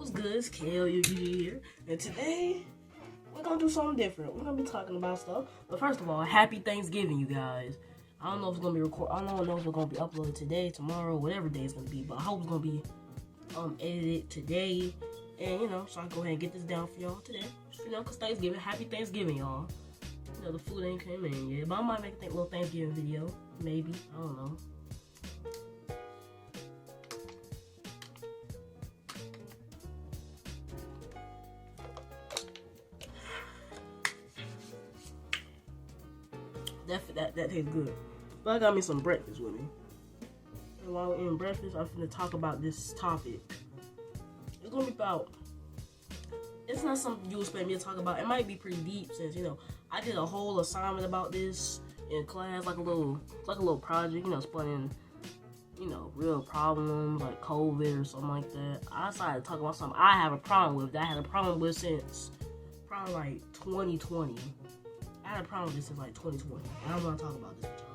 What's good? It's Kale here, and today we're gonna do something different. We're gonna be talking about stuff. But first of all, happy Thanksgiving, you guys. I don't know if it's gonna be I don't know if it's gonna be uploaded today, tomorrow, whatever day it's gonna be. But I hope it's gonna be edited today. And so I can go ahead and get this down for y'all today. Cause Thanksgiving, happy Thanksgiving, y'all. The food ain't came in yet, but I might make a little Thanksgiving video, maybe. I don't know. That tastes good. But I got me some breakfast with me. And while we're eating breakfast, I'm finna talk about this topic. It's gonna be about. It's not something you expect me to talk about. It might be pretty deep since I did a whole assignment about this in class, like a little project. Explaining real problems like COVID or something like that. I decided to talk about something I have a problem with. That I had a problem with since probably like 2020. I had a problem with this since like 2020. And I want to talk about this with y'all.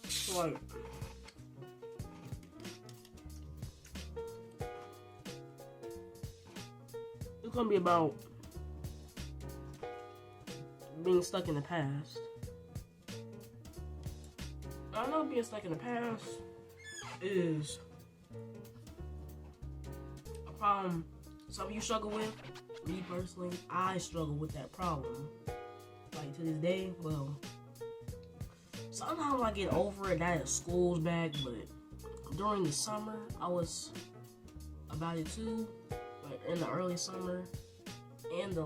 So like, it's gonna be about being stuck in the past. I know being stuck in the past is a problem some of you struggle with. Me personally, I struggle with that problem. Like to this day, well, sometimes I get over it that school's back, but during the summer, I was about it too. Like in the early summer and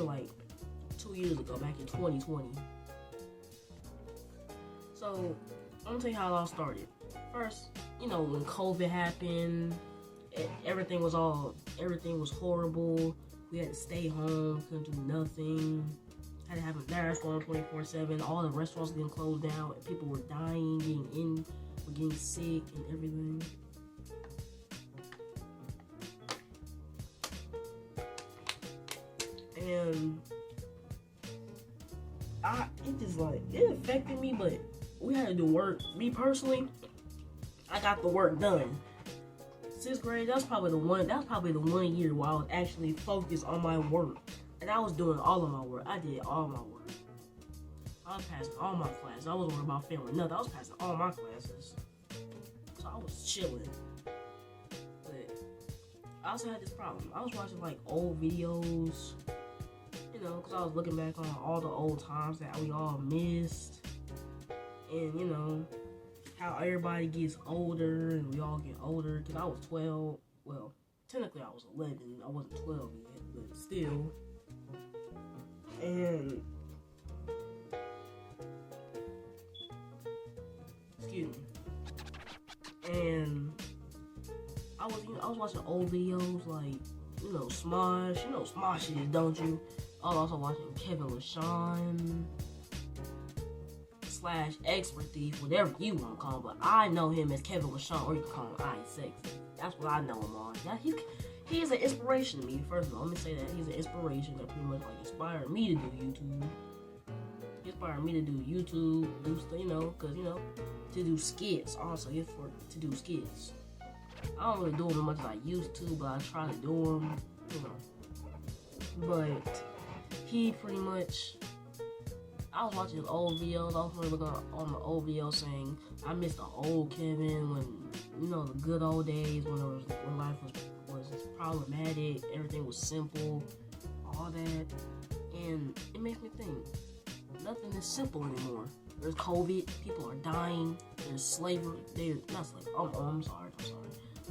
like 2 years ago, back in 2020. So I'm gonna tell you how it all started. First, when COVID happened, everything was horrible. We had to stay home, couldn't do nothing. Had to have a mask on 24/7. All the restaurants getting closed down, and people were dying, getting sick, and everything. And it affected me, but we had to do work. Me personally, I got the work done. 6th grade, that's probably the one year where I was actually focused on my work. And I was doing all of my work. I did all my work. I was passing all my classes. I wasn't worried about failing nothing. I was passing all my classes. So I was chilling. But I also had this problem. I was watching like old videos, because I was looking back on all the old times that we all missed. And how everybody gets older and we all get older. Because I was 12. Well, technically I was 11. I wasn't 12 yet, but still. And excuse me. And I was watching old videos like Smosh. Smosh is, don't you? I was also watching Kevin LaShawn / Expert Thief, whatever you want to call him, but I know him as Kevin LaShawn, or you can call him I Sexy. That's what I know him on. Now, he is an inspiration to me. First of all, let me say that he's an inspiration that pretty much inspired me to do YouTube. He inspired me to do YouTube, to do skits. Also, to do skits. I don't really do them as much as I used to, but I try to do them. But he pretty much. I was watching his old videos. I was looking on the old videos saying I miss the old Kevin when the good old days when life was problematic, everything was simple, all that, and it makes me think nothing is simple anymore. There's COVID, people are dying. There's slavery. Not slavery. I'm sorry.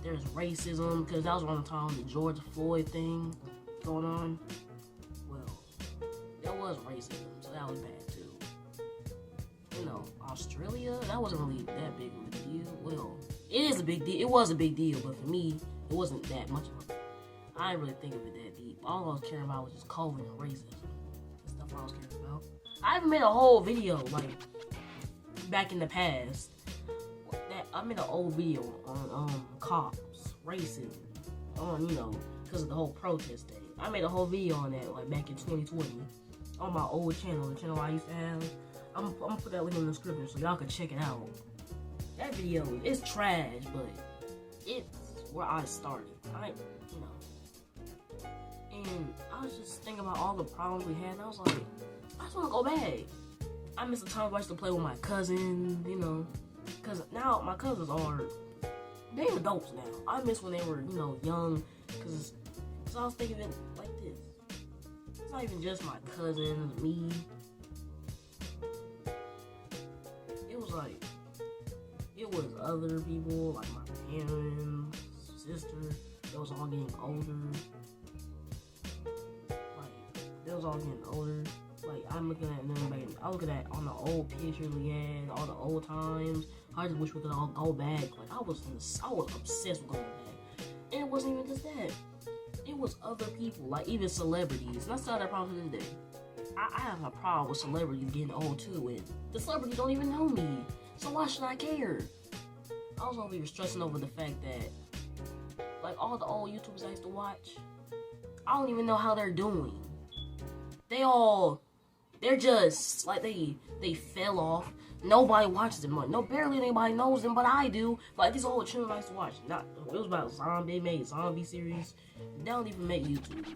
There's racism because that was around the time the George Floyd thing going on. Well, there was racism, so that was bad too. Australia, that wasn't really that big of a deal. Well, it is a big deal. It was a big deal, but for me, it wasn't that much of a. I didn't really think of it that deep. All I was caring about was just COVID and racism. That's stuff I was caring about. I even made a whole video back in the past. I made an old video on cops, racism, because of the whole protest thing. I made a whole video on that back in 2020 on my old channel, the channel I used to have. I'm gonna put that link in the description so y'all can check it out. that video is trash, but it's where I started. You know. And I was just thinking about all the problems we had, and I was like, I just want to go back. I miss the time I used to play with my cousin, you know, because now my cousins are, they're adults now. I miss when they were, you know, young, because I was thinking of it like this. It's not even just my cousins, me. It was like, it was other people, like my parents, sister. They was all getting older. Like, they was all getting older. Like, I'm looking at them, like, I looking at on the old pictures we had, all the old times. I just wish we could all go back. Like, I was obsessed with going back. And it wasn't even just that. It was other people, like even celebrities. And I still have that problem today. I have a problem with celebrities getting old too, and the celebrities don't even know me. So why should I care? I was over here stressing over the fact that, like, all the old YouTubers I used to watch, I don't even know how they're doing. They're just, like, they fell off. Nobody watches them much. No, barely anybody knows them, but I do. Like, these old children I used to watch. It was about they made zombie series. They don't even make YouTube.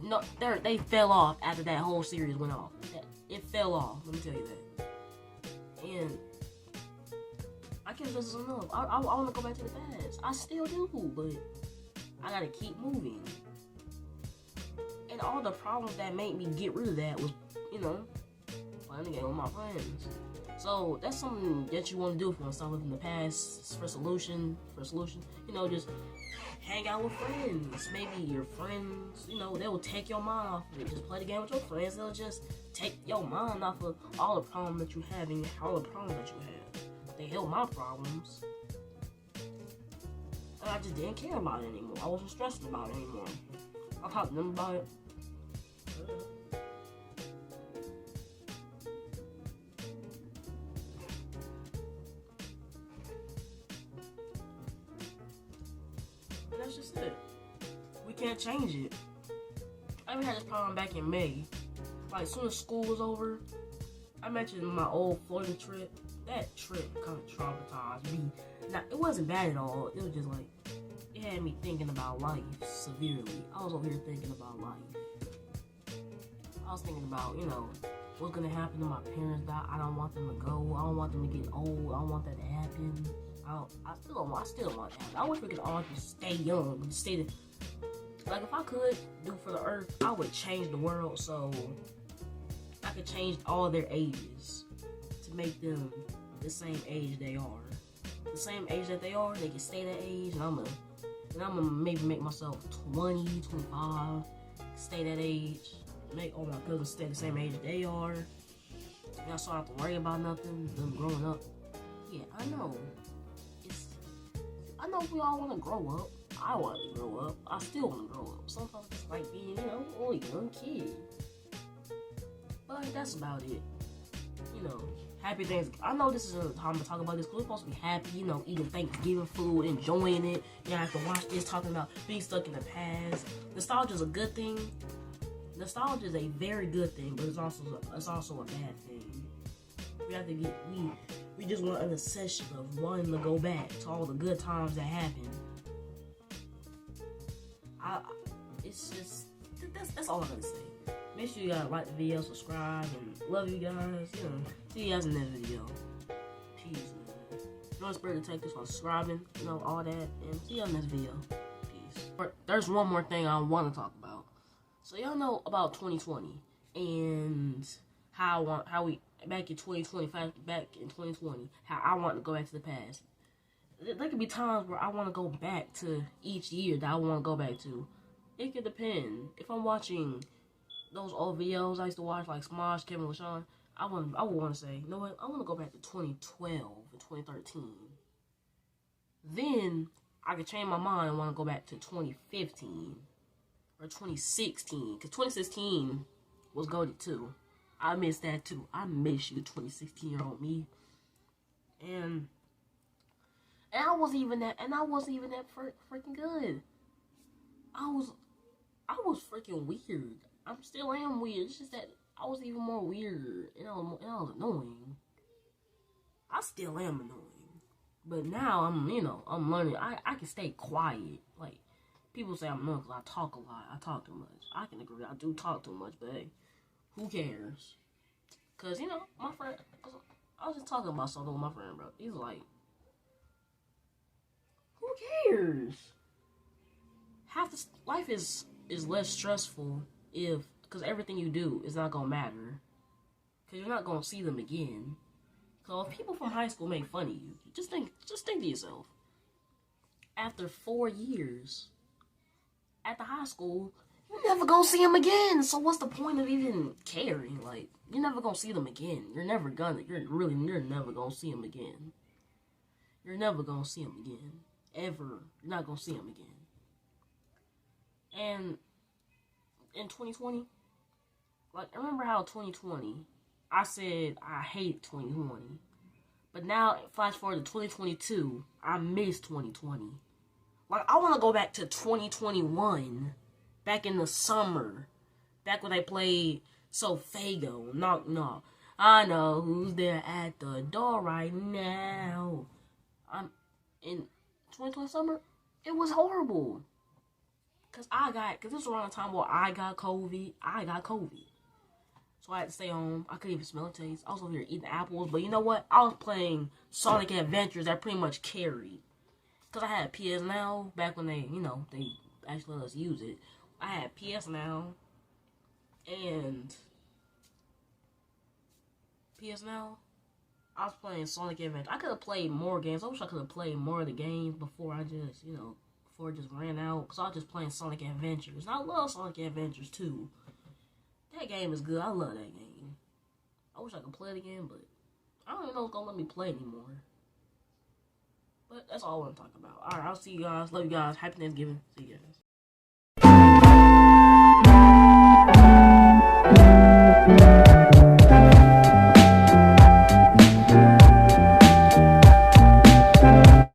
No, they fell off after that whole series went off. It fell off, let me tell you that. And I can't just enough. I want to go back to the past. I still do, but I gotta keep moving. And all the problems that made me get rid of that was, you know, playing the game with my friends. So that's something that you want to do if you want to start living in the past for a solution. You know, just hang out with friends. Maybe your friends, you know, they will take your mind off of it. Just play the game with your friends. They'll just take your mind off of all the problems that you have and all the problems that you have. They help my problems. And I just didn't care about it anymore. I wasn't stressed about it anymore. I talked to them about it. And that's just it. We can't change it. I even had this problem back in May. Like, as soon as school was over, I mentioned my old Florida trip. That trip kind of traumatized me. Now, it wasn't bad at all. It was just like, it had me thinking about life severely. I was over here thinking about life. I was thinking about, you know, what's gonna happen to my parents die. I don't want them to go. I don't want them to get old. I don't want that to happen. I still don't want that to happen. I wish we could all just stay young. Like, if I could do for the earth, I would change the world so I could change all their ages to make them the same age they are. The same age that they are, they can stay that age, and I'm gonna maybe make myself 20, 25, stay that age, make all my cousins stay the same age they are. And so I don't have to worry about nothing, them growing up. Yeah, I know. I know we all want to grow up. I want to grow up. I still want to grow up. Sometimes it's like being, you know, a young kid. But like, that's about it. You know, happy things. I know this isn't the time to talk about this because we're supposed to be happy, you know, eating Thanksgiving food, enjoying it. You have to watch this, talking about being stuck in the past. Nostalgia is a good thing. Nostalgia is a very good thing, but it's also a bad thing. We just want an obsession of wanting to go back to all the good times that happened. It's just, that's all I'm gonna say. Make sure you guys like the video, subscribe, and love you guys. You know, see you guys in the next video. Peace, man. Join Spirit to take this while subscribing, you know, all that, and see you on this video. Peace. There's one more thing I want to talk about. So y'all know about 2020 and how we back in 2020, how I want to go back to the past. There could be times where I want to go back to each year that I want to go back to. It could depend. If I'm watching those old videos I used to watch, like Smosh, Kevin LaShawn, I would want to say, you know what, I want to go back to 2012 and 2013. Then I could change my mind and want to go back to 2015 or 2016, because 2016 was goated too. I miss that too. I miss you, 2016-year-old me. And I wasn't even that freaking good. I was freaking weird. I still am weird. It's just that I was even more weird, and I was annoying. I still am annoying. But now I'm learning. I can stay quiet. Like, people say I'm annoying because I talk a lot. I talk too much. I can agree. I do talk too much, but hey, who cares? Because, my friend, I was just talking about something with my friend, bro. He's like, who cares? Life is less stressful because everything you do is not going to matter. Because you're not going to see them again. So if people from high school make fun of you, just think to yourself. After 4 years at the high school, you're never gonna see them again. So what's the point of even caring? Like, you're never gonna see them again. You're never gonna see them again. You're never gonna see them again. Ever. You're not gonna see them again. And in 2020, like, I remember how 2020, I said I hate 2020. But now, flash forward to 2022, I miss 2020. Like, I want to go back to 2021. Back in the summer. Back when they played Sofago. Knock, knock. I know who's there at the door right now. I'm in 2020 summer. It was horrible. Because this was around the time where I got COVID. So I had to stay home. I couldn't even smell the taste. I was over here eating apples. But you know what? I was playing Sonic Adventures that pretty much carried. Because I had PS Now back when they actually let us use it. I had PS Now. And I was playing Sonic Adventures. I could have played more games. I wish I could have played more of the games before it just ran out. Because I was just playing Sonic Adventures. And I love Sonic Adventures too. That game is good. I love that game. I wish I could play it again, but I don't even know if it's going to let me play anymore. But that's all I want to talk about. Alright, I'll see you guys. Love you guys. Happy Thanksgiving. See you guys.